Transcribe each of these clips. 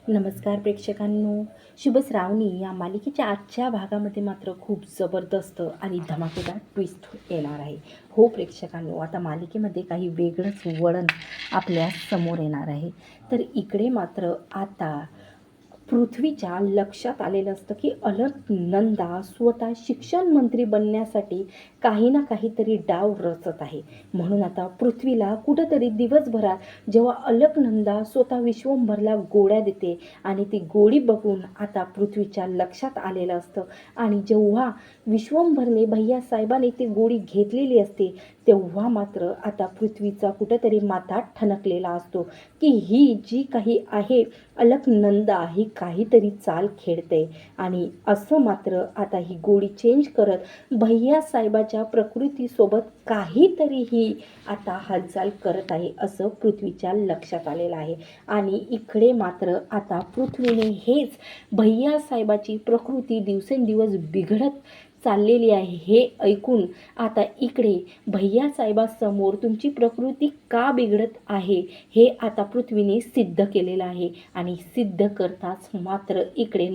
नमस्कार प्रेक्षकांनो. शुभ श्रावणी या मालिकेच्या आजच्या भागामध्ये मात्र खूप जबरदस्त आणि धमाकेदार ट्विस्ट येणार आहे. हो प्रेक्षकांनो, आता मालिकेमध्ये काही वेगळंच वळण आपल्या समोर येणार आहे. तर इकडे मात्र आता पृथ्वीच्या लक्षात आलेलं असतं की अलकनंदा स्वतः शिक्षण मंत्री बनण्यासाठी काही ना काहीतरी डाव रचत आहे. म्हणून आता पृथ्वीला कुठंतरी दिवसभरात जेव्हा अलकनंदा स्वतः विश्वंभरला गोळ्या देते आणि ती गोळी बघून आता पृथ्वीच्या लक्षात आलेलं असतं. आणि जेव्हा विश्वंभरने भैयासाहेबांनी ती गोळी घेतलेली असते तेव्हा मात्र आता पृथ्वीचा कुठंतरी माथा ठणकलेला असतो की ही जी काही आहे अलकनंदा ही काहीतरी चाल खेळते. आणि असं मात्र आता ही गोळी चेंज करत भैयासाहेबाच्या प्रकृतीसोबत काहीतरी ही आता हालचाल करत आहे असं पृथ्वीच्या लक्षात आलेलं आहे. आणि इकडे मात्र आता पृथ्वीने हेच भैयासाहेबाची प्रकृती दिवसेंदिवस बिघडत चाललेली आहे हे ऐकून आता इकडे भैयासाहेबासमोर तुमची प्रकृती का बिघडत आहे हे आता पृथ्वीने सिद्ध केलेलं आहे. आणि सिद्ध करताच मात्र इकडे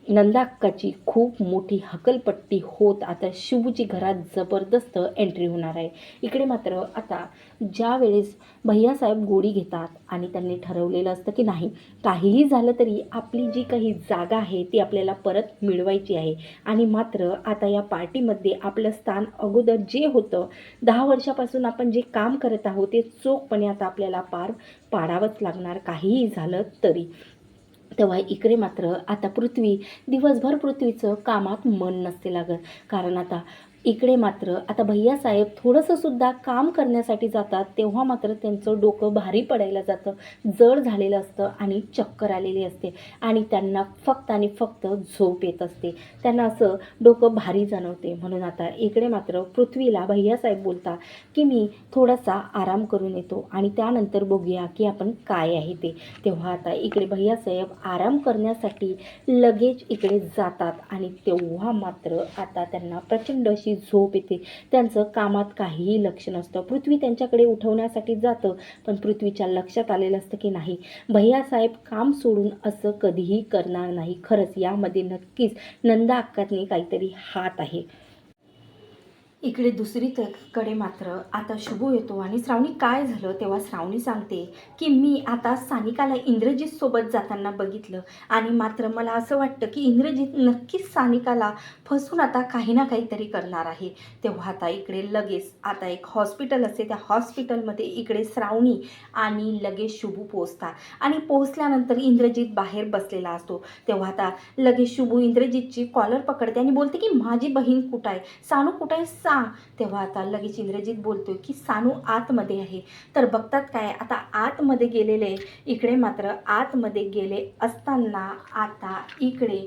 नंदाक्काची खूप मोठी हकलपट्टी होत आता शुभूची घरात जबरदस्त एंट्री होणार आहे. इकडे मात्र आता ज्या वेळेस भैयासाहेब गोळी घेतात आणि त्यांनी ठरवलेलं असतं की नाही, काहीही झालं तरी आपली जी काही जागा आहे ती आपल्याला परत मिळवायची आहे. आणि मात्र आता या पार्टीमध्ये आपलं स्थान अगोदर जे होतं 10 वर्षापासून आपण जे काम करत आहोत ते चोखपणे आता आपल्याला पार पाडावंच लागणार काहीही झालं तरी. तेव्हा इकडे मात्र आता दिवसभर पृथ्वीचं कामात मन नसते लागत. कारण आता इकडे मात्र आता भैयासाहेब थोडंसंसुद्धा काम करण्यासाठी जातात तेव्हा मात्र त्यांचं डोकं भारी पडायला जातं, जड झालेलं असतं आणि चक्कर आलेली असते. आणि त्यांना फक्त आणि फक्त झोप येत असते. त्यांना असं डोकं भारी जाणवते. म्हणून आता इकडे मात्र पृथ्वीला भैयासाहेब बोलतात की मी थोडासा आराम करून येतो आणि त्यानंतर बघूया की आपण काय आहे ते. तेव्हा आता इकडे भैयासाहेब आराम करण्यासाठी लगेच इकडे जातात आणि तेव्हा मात्र आता त्यांना प्रचंड अशी झोप येते. त्यांचं कामात काहीही लक्ष नसतं. पृथ्वी त्यांच्याकडे उठवण्यासाठी जातं पण पृथ्वीच्या लक्षात आलेलं असतं की नाही, भैयासाहेब काम सोडून असं कधीही करणार नाही. खरंच यामध्ये नक्कीच नंदा अक्काने काहीतरी हात आहे. इकडे दुसरीकडे मात्र आता शुभू येतो आणि श्रावणी काय झालं तेव्हा श्रावणी सांगते की मी आता सानिकाला इंद्रजितसोबत जाताना बघितलं आणि मात्र मला असं वाटतं की इंद्रजित नक्कीच सानिकाला फसून आता काही ना काहीतरी करणार आहे. तेव्हा आता इकडे लगेच आता एक हॉस्पिटल असते, त्या हॉस्पिटलमध्ये इकडे श्रावणी आणि लगेच शुभू पोहोचतात. आणि पोहोचल्यानंतर इंद्रजित बाहेर बसलेला असतो. तेव्हा आता लगेच शुभू इंद्रजितची कॉलर पकडते आणि बोलते की माझी बहीण कुठं आहे, सानू कुठं आहे सांग. तेव्हा आता लगेच इंद्रजित बोलतोय की सानू आतमध्ये आहे. तर बघतात काय, आता आतमध्ये गेलेले इकडे मात्र आतमध्ये गेले असताना आता इकडे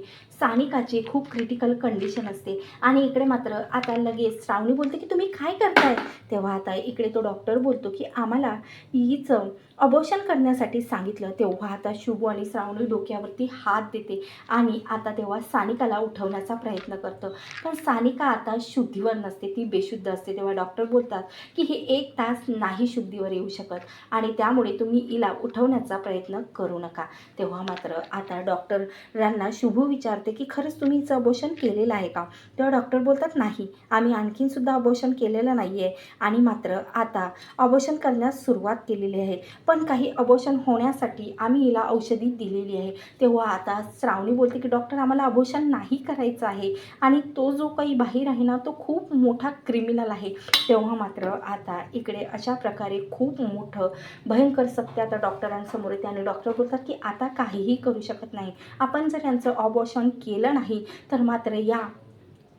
सानिकाची खूप क्रिटिकल कंडिशन असते. आणि इकडे मात्र आता लगेच श्रावणी बोलते की तुम्ही काय करताय. तेव्हा आता इकडे तो डॉक्टर बोलतो की आम्हाला हिचं अबॉर्शन करण्यासाठी सांगितलं. तेव्हा आता शुभू आणि श्रावणी डोक्यावरती हात देते आणि आता तेव्हा सानिकाला उठवण्याचा प्रयत्न करतं. पण सानिका आता शुद्धीवर नसते, ती बेशुद्ध असते. तेव्हा डॉक्टर बोलतात की हे 1 तास नाही शुद्धीवर येऊ शकत आणि त्यामुळे तुम्ही हिला उठवण्याचा प्रयत्न करू नका. तेव्हा मात्र आता डॉक्टरांना शुभू विचारते की खरंच तुम्ही हिचं अबॉर्शन केलेलं आहे का. तेव्हा डॉक्टर बोलतात नाही, आम्ही आणखीनसुद्धा अबॉर्शन केलेलं नाही आहे आणि मात्र आता अबॉर्शन करण्यास सुरुवात केलेली आहे. पण काही अबॉर्शन होण्यासाठी आम्ही हिला औषधी दिलेली आहे. तेव्हा आता श्रावणी बोलते की डॉक्टर आम्हाला अबॉर्शन नाही करायचं आहे आणि तो जो काही बाहेर आहे ना तो खूप मोठा क्रिमिनल आहे. तेव्हा मात्र आता इकडे अशा प्रकारे खूप मोठं भयंकर सत्य आता डॉक्टरांसमोर येते आणि डॉक्टर बोलतात की आता काहीही करू शकत नाही. आपण जर यांचं अबॉर्शन केलं नाही तर मात्र या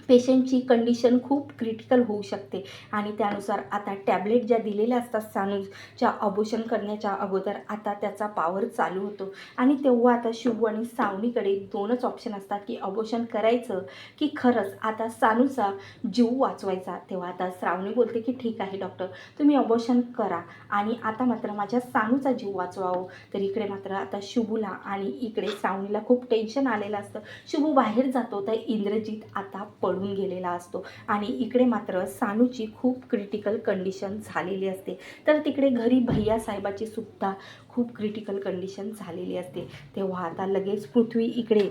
पेशंटची कंडिशन खूप क्रिटिकल होऊ शकते. आणि त्यानुसार आता टॅबलेट ज्या दिलेल्या असतात सानूच्या अबॉर्शन करण्याच्या अगोदर आता त्याचा पॉवर चालू होतो. आणि तेव्हा आता शुभू आणि सावनीकडे 2च ऑप्शन असतात की अबॉर्शन करायचं की खरंच आता सानूचा जीव वाचवायचा. तेव्हा आता श्रावणी बोलते की ठीक आहे डॉक्टर, तुम्ही अबॉर्शन करा आणि आता मात्र माझ्या सानूचा जीव वाचवावं. तर इकडे मात्र आता शुभूला आणि इकडे श्रावणीला खूप टेन्शन आलेलं असतं. शुभू बाहेर जातो तर इंद्रजित आता पडून पडून गेलेला असतो आणि इकडे मात्र सानूची खूप क्रिटिकल कंडिशन झालेली असते. तर तिकडे घरी भैयासाहेबाची सुद्धा खूप क्रिटिकल कंडिशन झालेली असते. तेव्हा आता लगेच पृथ्वी इकडे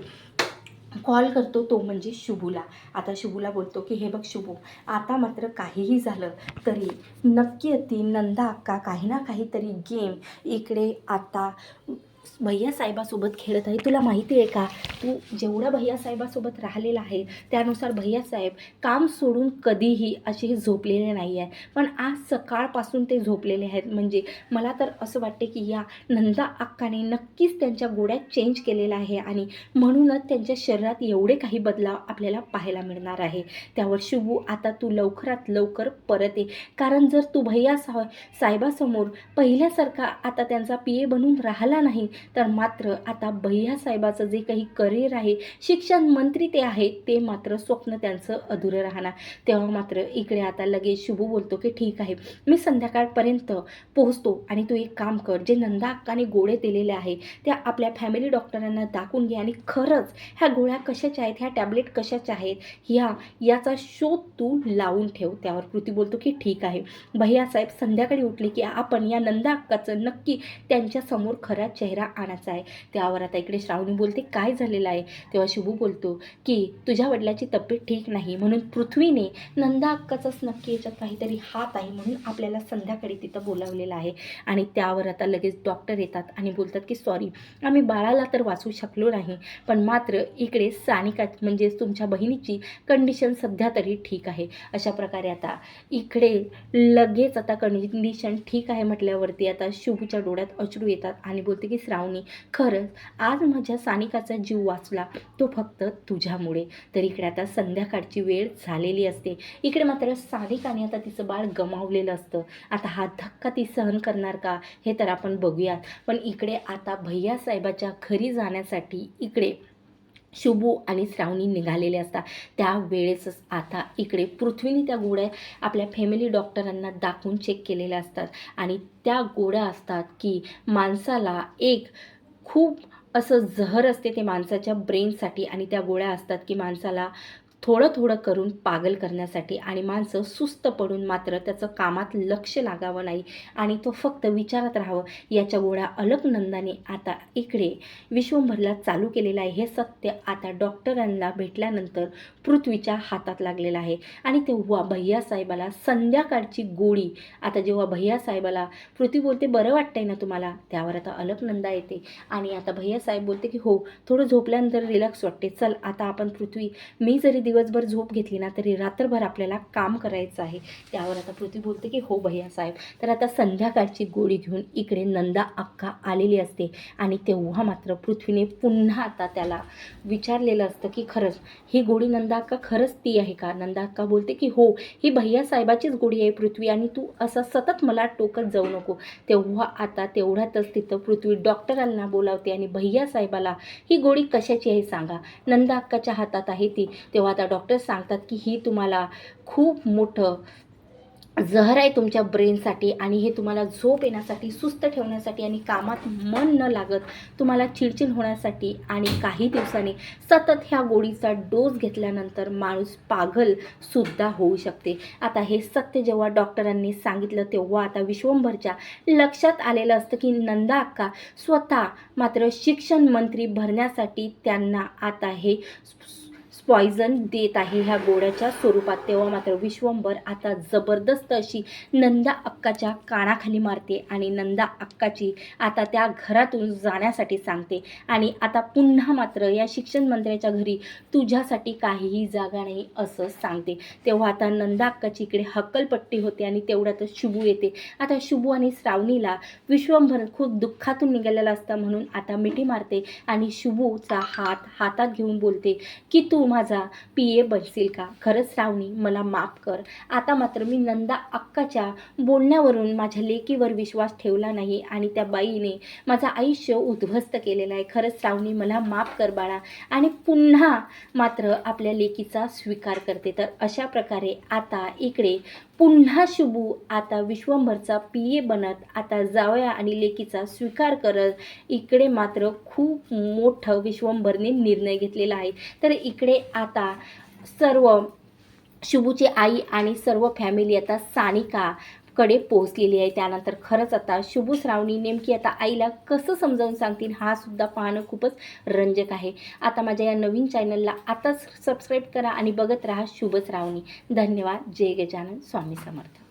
कॉल करतो, तो म्हणजे शुभूला. आता शुभूला बोलतो की हे बघ शुभू, आता मात्र काहीही झालं तरी नक्की ती नंदा अक्का काही ना काहीतरी गेम इकडे आता भैयासाहेबासोबत खेळत आहे. तुला माहिती आहे का, तू जेवढं भैयासाहेबासोबत राहिलेला आहे त्यानुसार भैयासाहेब काम सोडून कधीही असे झोपलेले नाही आहे, पण आज सकाळपासून ते झोपलेले आहेत. म्हणजे मला तर असं वाटते की या नंदा अक्काने नक्कीच त्यांच्या गोड्यात चेंज केलेला आहे आणि म्हणूनच त्यांच्या शरीरात एवढे काही बदलाव आपल्याला पाहायला मिळणार आहे. त्यावर शुभू, आता तू लवकरात लवकर परत ये, कारण जर तू साहेबासमोर पहिल्यासारखा आता त्यांचा PA बनून राहिला नाही तर मात्र आता भैयासाहेबाचं जे काही करिअर आहे, शिक्षण मंत्री ते आहे, ते मात्र स्वप्न त्यांचं अधुरं राहणार. तेव्हा मात्र इकडे आता लगेच शुभू बोलतो की ठीक आहे, मी संध्याकाळपर्यंत पोहोचतो आणि तू एक काम कर, जे नंदा अक्काने गोळे दिलेले आहे त्या आपल्या फॅमिली डॉक्टरांना दाखवून घे आणि खरंच ह्या गोळ्या कशाच्या आहेत, ह्या टॅबलेट कशाच्या आहेत याचा शोध तू लावून ठेव. त्यावर कृती बोलतो की ठीक आहे. भैयासाहेब संध्याकाळी उठले की आपण या नंदा अक्काचं नक्की त्यांच्यासमोर खरा चेहरा आणायचा आहे. त्यावर आता इकडे श्रावणी बोलते काय झालेलं आहे. तेव्हा शुभू बोलतो की तुझ्या वडिलाची तब्येत ठीक नाही, म्हणून पृथ्वीने नंदा अक्काचाच नक्की याच्यात काहीतरी हात आहे, म्हणून आपल्याला संध्याकाळी तिथं बोलावलेलं आहे. आणि त्यावर आता लगेच डॉक्टर येतात आणि बोलतात की सॉरी, आम्ही बाळाला तर वाचवू शकलो नाही, पण मात्र इकडे सानिका म्हणजे तुमच्या बहिणीची कंडिशन सध्या तरी ठीक आहे. अशा प्रकारे आता इकडे लगेच आता कंडिशन ठीक आहे म्हटल्यावरती आता शुभूच्या डोळ्यात अश्रू येतात आणि बोलते की श्रावणी, खरंच आज माझ्या सानिकाचा जीव वाचला तो फक्त तुझ्यामुळे. तर इकडे आता संध्याकाळची वेळ झालेली असते. इकडे मात्र सानिकाने आता तिचं बाळ गमावलेलं असतं. आता हा धक्का ती सहन करणार का हे तर आपण बघूयात. पण इकडे आता भैयासाहेबाच्या घरी जाण्यासाठी इकडे शुभू आणि श्रावणी निघालेले असतात. त्यावेळेसच आता इकडे पृथ्वीने त्या गोळ्या आपल्या फॅमिली डॉक्टरांना दाखवून चेक केलेल्या असतात आणि त्या गोळ्या असतात की माणसाला एक खूप असं जहर असते ते माणसाच्या ब्रेनसाठी आणि त्या गोळ्या असतात की माणसाला थोडं थोडं करून पागल करण्यासाठी आणि माणसं सुस्त पडून मात्र त्याचं कामात लक्ष लागावं नाही आणि तो फक्त विचारात राहावं, याच्या गोळ्या अलकनंदाने आता इकडे विश्वंभरला चालू केलेलं आहे. हे सत्य आता डॉक्टरांना भेटल्यानंतर पृथ्वीच्या हातात लागलेलं आहे. आणि तेव्हा भैयासाहेबाला संध्याकाळची गोळी, आता जेव्हा भैयासाहेबाला पृथ्वी बोलते बरं वाटतंय ना तुम्हाला, त्यावर आता अलकनंदा येते आणि आता भैयासाहेब बोलते की हो, थोडं झोपल्यानंतर रिलॅक्स वाटते, चल आता आपण पृथ्वी, मी जरी दिवसभर झोप घेतली ना तरी रात्रभर आपल्याला काम करायचं आहे. त्यावर आता पृथ्वी बोलते की हो भैयासाहेब. तर आता संध्याकाळची गोळी घेऊन इकडे नंदा अक्का आलेली असते आणि तेव्हा मात्र पृथ्वीने पुन्हा आता त्याला विचारलेलं असतं की खरंच ही गोळी नंदा अक्का खरंच ती आहे का. नंदा अक्का बोलते की हो, ही भैयासाहेबाचीच गोळी आहे पृथ्वी आणि तू असं सतत मला टोकत जाऊ नको. तेव्हा आता तेवढ्यातच तिथं पृथ्वी डॉक्टरांना बोलावते आणि भैयासाहेबाला ही गोळी कशाची आहे सांगा. नंदा अक्काच्या हातात आहे ती. तेव्हा आता डॉक्टर सांगतात की ही तुम्हाला खूप मोठं जहर आहे तुमच्या ब्रेनसाठी आणि हे तुम्हाला झोप येण्यासाठी, सुस्त ठेवण्यासाठी आणि कामात मन न लागत तुम्हाला चिडचिड होण्यासाठी आणि काही दिवसांनी सतत ह्या गोळीचा डोस घेतल्यानंतर माणूस पागलसुद्धा होऊ शकते. आता हे सत्य जेव्हा डॉक्टरांनी सांगितलं तेव्हा आता विश्वंभरच्या लक्षात आलेलं असतं की नंदा अक्का स्वतः मात्र शिक्षण मंत्री भरण्यासाठी त्यांना आता हे पॉइझन देत आहे ह्या गोळ्याच्या स्वरूपात. तेव्हा मात्र विश्वंभर आता जबरदस्त अशी नंदा अक्काच्या कानाखाली मारते आणि नंदा अक्काची आता त्या घरातून जाण्यासाठी सांगते आणि आता पुन्हा मात्र या शिक्षण मंत्र्याच्या घरी तुझ्यासाठी काहीही जागा नाही असं सांगते. तेव्हा आता नंदा अक्काची इकडे हक्कलपट्टी होते आणि तेवढ्यातच शुभू येते. आता शुभू आणि श्रावणीला विश्वंभर खूप दुःखातून निघालेला असता म्हणून आता मिठी मारते आणि शुभूचा हात हातात घेऊन बोलते की तू माझा PA बनशील का. खरंच श्रावणी, मला माफ कर, आता मात्र मी नंदा अक्काच्या बोलण्यावरून माझ्या लेकीवर विश्वास ठेवला नाही आणि त्या बाईने माझं आयुष्य उद्ध्वस्त केलेलं आहे. खरंच श्रावणी, मला माफ कर बाळा आणि पुन्हा मात्र आपल्या लेकीचा स्वीकार करते. तर अशा प्रकारे आता इकडे पुन्हा शुभू आता विश्वंभरचा PA बनत आता जावया आणि लेकीचा स्वीकार करत इकडे मात्र खूप मोठं विश्वंभरने निर्णय घेतलेला आहे. तर इकडे आता सर्व शुभूची आई आणि सर्व फॅमिली आता सानिकाकडे पोहोचलेली आहे. त्यानंतर खरंच आता शुभू श्रावणी नेमकी आता आईला कसं समजावून सांगतील हा सुद्धा पाहणं खूपच रंजक आहे. आता माझ्या या नवीन चॅनलला आताच सबस्क्राईब करा आणि बघत राहा शुभ श्रावणी. धन्यवाद. जय गजानन. स्वामी समर्थ.